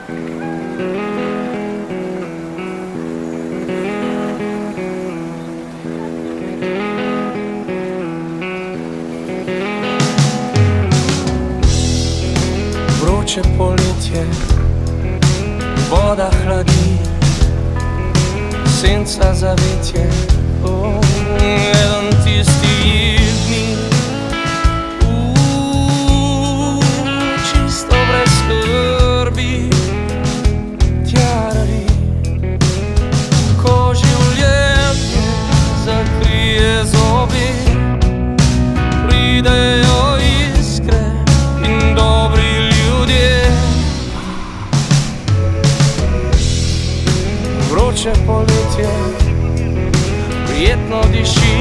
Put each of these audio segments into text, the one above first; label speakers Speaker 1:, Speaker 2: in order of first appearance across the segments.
Speaker 1: Vroče poletje, voda hladi, senca zavetje, eden tistih dni, čisto brez skrbi, tjarari, ko življenje zakrije zobi, pridejo iskre in dobri ljudje. Vroče poletje prijetno diši,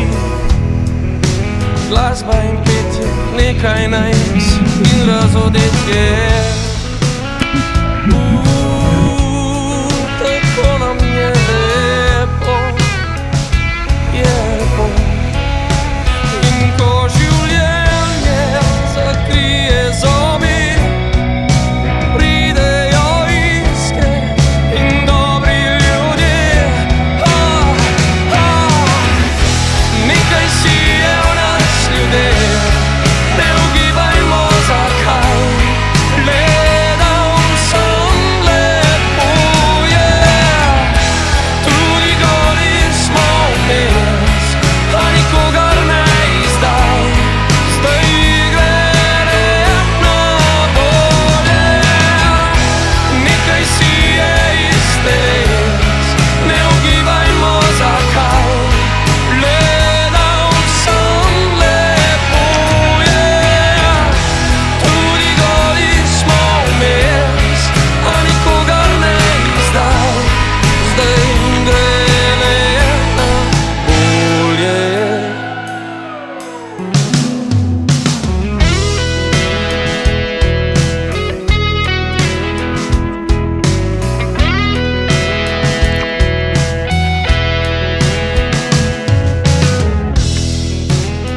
Speaker 1: glasba in petje, nekaj najs in razodetje. Tako nam je lepo, je lepo. In ko življenje zakrije zobi, pridejo iskre in dobri ljudje. Nekaj si je v nas ljudje, ne ugibajmo zakaj. Gledal sem, lepo je, tudi gori smo vmes, a nikogar ne izdaj. Zdaj gre na bolje, nekaj si je iz teles, ne ugibajmo zakaj. Gledal sem, lepo je, tudi gori smo vmes, a nikogar ne izdaj. Zdaj gre na bolje.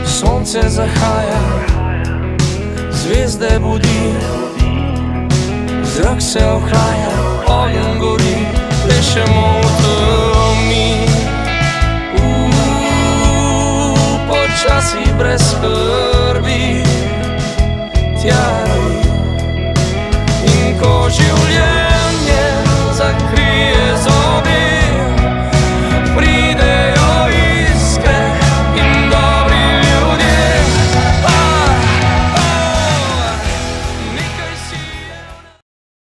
Speaker 1: Sonce zahaja, zvezde budi, zrak se ohlaja, ogenj gori, plešemo v temi. Počasi brez skrbi, tjarari,